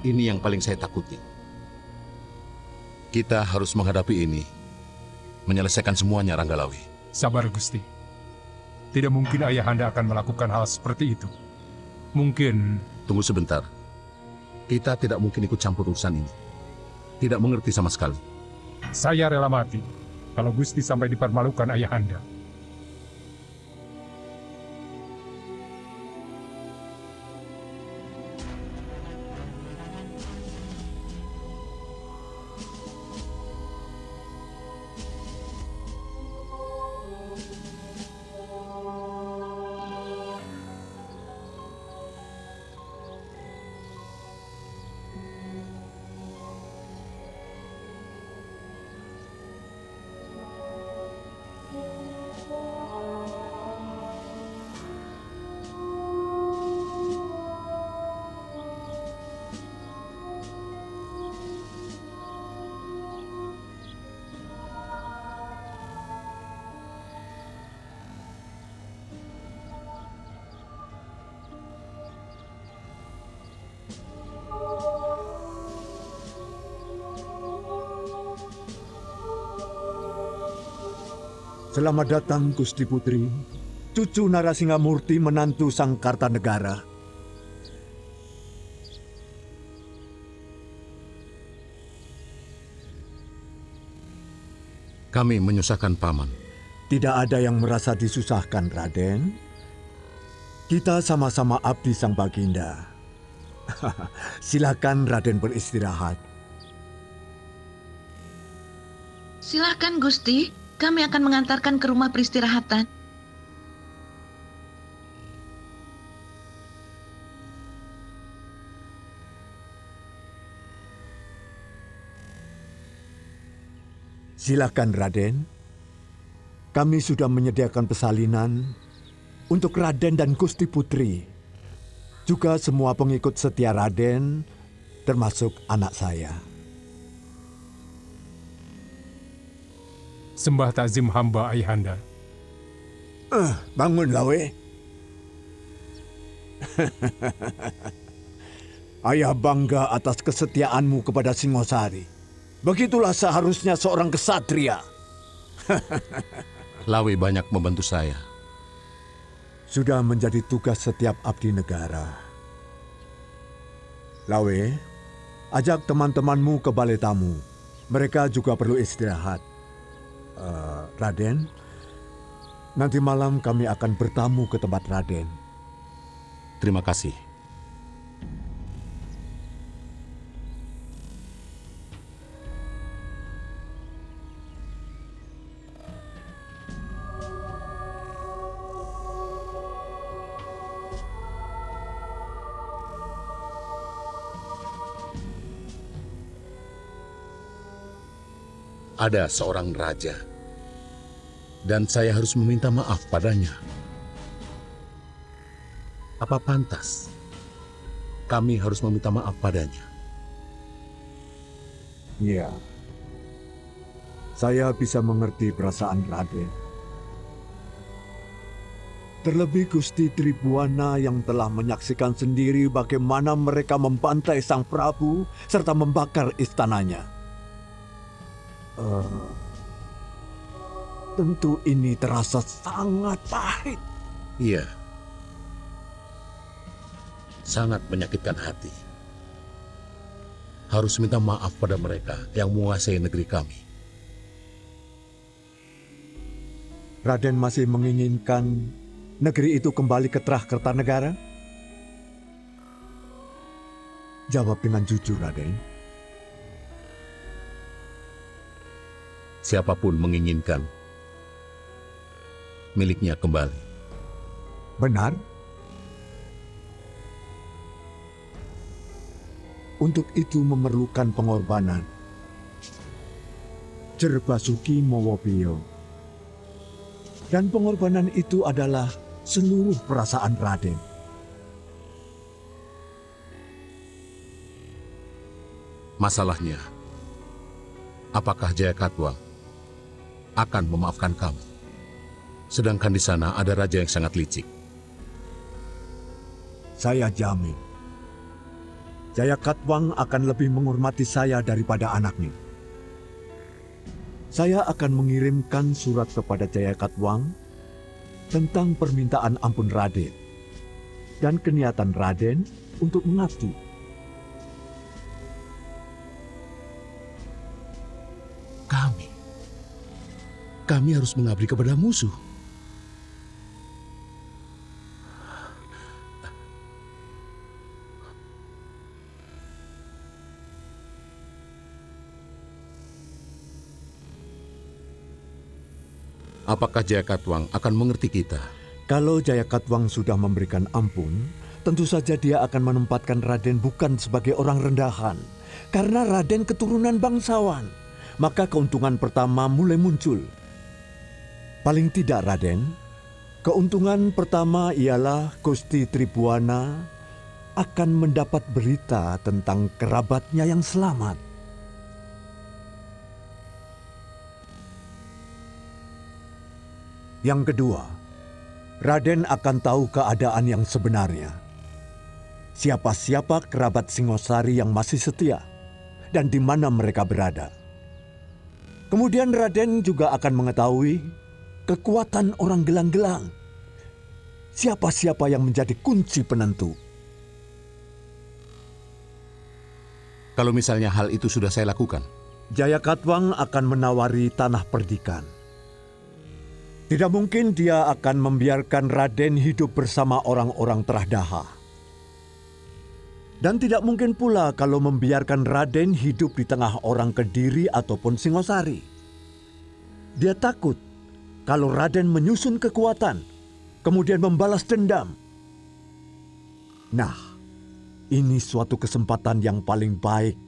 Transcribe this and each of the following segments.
Ini yang paling saya takuti. Kita harus menghadapi ini, menyelesaikan semuanya, Ranggalawi. Sabar, Gusti. Tidak mungkin Ayahanda akan melakukan hal seperti itu. Mungkin... Tunggu sebentar. Kita tidak mungkin ikut campur urusan ini. Tidak mengerti sama sekali. Saya rela mati kalau Gusti sampai dipermalukan Ayahanda. Selamat datang, Gusti Putri, cucu Narasingamurti menantu Sang Kartanegara. Kami menyusahkan Paman. Tidak ada yang merasa disusahkan, Raden. Kita sama-sama abdi Sang Baginda. Silakan Raden beristirahat. Silakan, Gusti. Kami akan mengantarkan ke rumah peristirahatan. Silakan, Raden. Kami sudah menyediakan persalinan untuk Raden dan Gusti Putri. Juga semua pengikut setia Raden, termasuk anak saya. Sembah takzim hamba Ayahanda. Bangun, Lawe. Ayah bangga atas kesetiaanmu kepada Singosari. Begitulah seharusnya seorang kesatria. Lawe banyak membantu saya. Sudah menjadi tugas setiap abdi negara. Lawe, ajak teman-temanmu ke balai tamu. Mereka juga perlu istirahat. Raden, nanti malam kami akan bertamu ke tempat Raden. Terima kasih. Ada seorang raja, dan saya harus meminta maaf padanya. Apa pantas kami harus meminta maaf padanya? Ya, saya bisa mengerti perasaan Raden. Terlebih Gusti Tribuana yang telah menyaksikan sendiri bagaimana mereka membantai Sang Prabu serta membakar istananya. Tentu ini terasa sangat pahit. Iya, sangat menyakitkan hati. Harus minta maaf pada mereka yang menguasai negeri kami. Raden masih menginginkan negeri itu kembali ke Trah Kertanegara? Jawab dengan jujur, Raden. Siapapun menginginkan miliknya kembali. Benar? Untuk itu memerlukan pengorbanan. Jer Basuki Mowobio. Dan pengorbanan itu adalah seluruh perasaan Raden. Masalahnya, apakah Jayakatwang akan memaafkan kamu? Sedangkan di sana ada raja yang sangat licik. Saya jamin. Jayakatwang akan lebih menghormati saya daripada anaknya. Saya akan mengirimkan surat kepada Jayakatwang tentang permintaan ampun Raden dan keniatan Raden untuk mengabdi. Kami harus mengabdi kepada musuh. Apakah Jayakatwang akan mengerti kita? Kalau Jayakatwang sudah memberikan ampun, tentu saja dia akan menempatkan Raden bukan sebagai orang rendahan. Karena Raden keturunan bangsawan, maka keuntungan pertama mulai muncul. Paling tidak Raden, keuntungan pertama ialah Gusti Tribhuwana akan mendapat berita tentang kerabatnya yang selamat. Yang kedua, Raden akan tahu keadaan yang sebenarnya. Siapa-siapa kerabat Singosari yang masih setia dan di mana mereka berada. Kemudian Raden juga akan mengetahui kekuatan orang gelang-gelang. Siapa-siapa yang menjadi kunci penentu. Kalau misalnya hal itu sudah saya lakukan, Jayakatwang akan menawari tanah perdikan. Tidak mungkin dia akan membiarkan Raden hidup bersama orang-orang Terahdaha. Dan tidak mungkin pula kalau membiarkan Raden hidup di tengah orang Kediri ataupun Singosari. Dia takut kalau Raden menyusun kekuatan, kemudian membalas dendam. Nah, ini suatu kesempatan yang paling baik.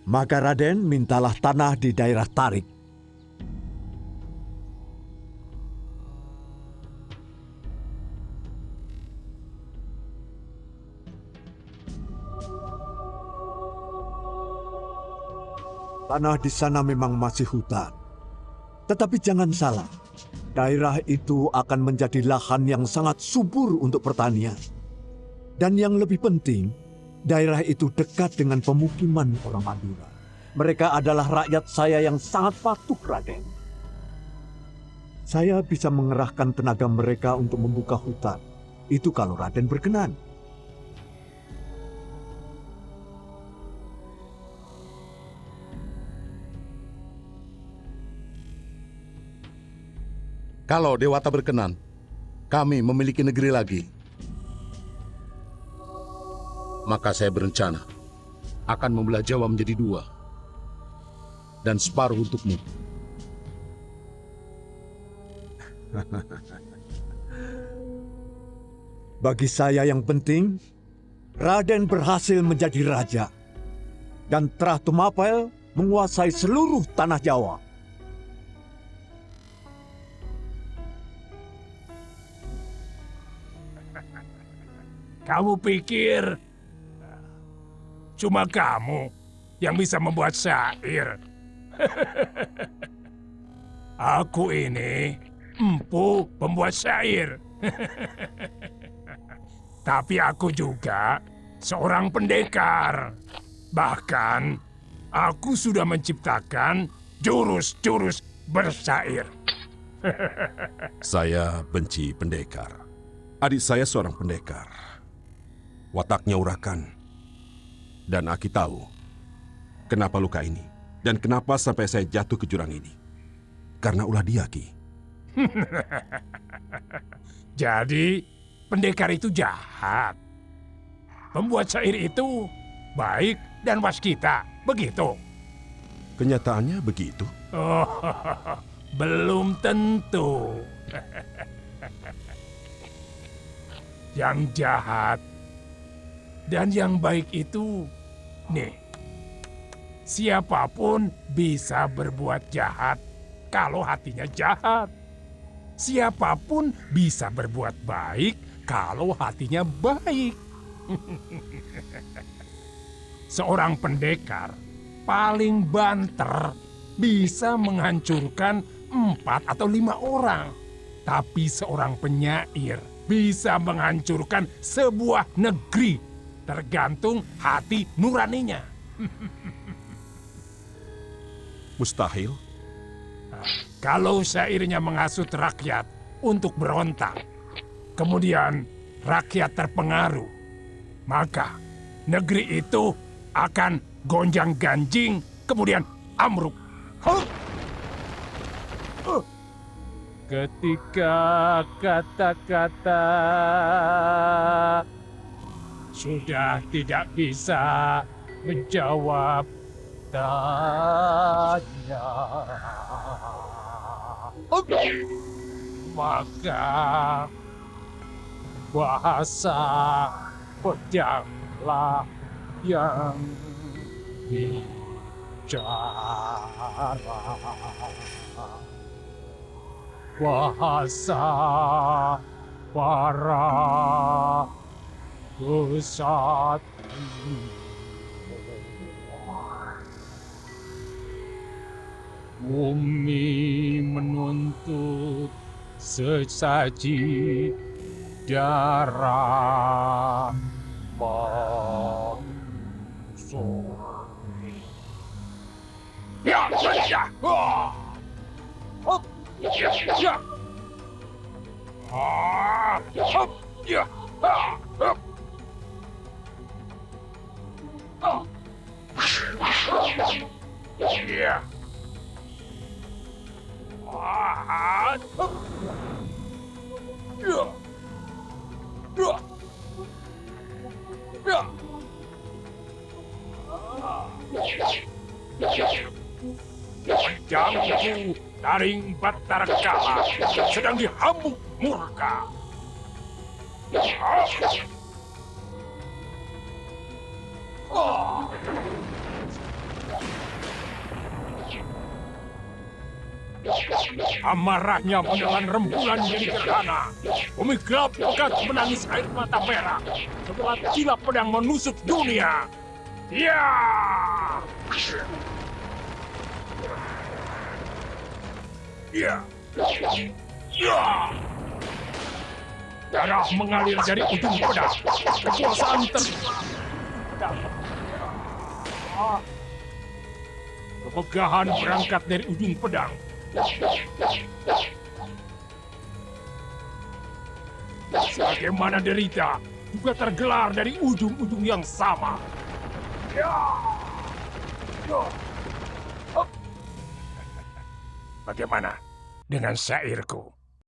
Maka Raden mintalah tanah di daerah Tarik. Tanah di sana memang masih hutan. Tetapi jangan salah, daerah itu akan menjadi lahan yang sangat subur untuk pertanian. Dan yang lebih penting, daerah itu dekat dengan pemukiman orang Madura. Mereka adalah rakyat saya yang sangat patuh, Raden. Saya bisa mengerahkan tenaga mereka untuk membuka hutan. Itu kalau Raden berkenan. kalau Dewata berkenan, kami memiliki negeri lagi. Maka saya berencana akan membelah Jawa menjadi dua. Dan separuh untukmu. Bagi saya yang penting, Raden berhasil menjadi raja. Dan Trah Tumapel menguasai seluruh tanah Jawa. Kamu pikir cuma kamu yang bisa membuat syair? Aku ini empu pembuat syair. Tapi aku juga seorang pendekar. Bahkan aku sudah menciptakan jurus-jurus bersyair. Saya benci pendekar. Adik saya seorang pendekar. Wataknya urakan. Dan Aki tahu kenapa luka ini dan kenapa sampai saya jatuh ke jurang ini. Karena ulah dia, Ki. Jadi pendekar itu jahat. Pembuat syair itu baik dan waskita, begitu? Kenyataannya begitu. Oh, belum tentu. Yang jahat dan yang baik itu, nih, siapapun bisa berbuat jahat kalau hatinya jahat. Siapapun bisa berbuat baik kalau hatinya baik. Seorang pendekar paling banter bisa menghancurkan 4 atau 5 orang. Tapi seorang penyair bisa menghancurkan sebuah negeri tergantung hati nuraninya. Mustahil? Kalau syairnya menghasut rakyat untuk berontak, kemudian rakyat terpengaruh, maka negeri itu akan gonjang-ganjing, kemudian amruk. Ketika kata-kata sudah tidak bisa menjawab tanya, maka bahasa pedanglah yang bicara. Bahasa para kesatria. Bumi menuntut sesaji darah manusia. Ya, ya, hop, ya, ya, hop, ya, hop. Ya. Pedangku Taring Batara Kala sedang dihambuk murka. Amarahnya menelan rembulan jadi gerhana. Bumi gelap pekat menangis air mata merah. Setelah kilap pedang menusuk dunia. Ya! Ya! Ya! Darah mengalir dari ujung pedang. Kekuasaan kemegahan berangkat dari ujung pedang. Bagaimana derita juga tergelar dari ujung-ujung yang sama. Bagaimana dengan syairku?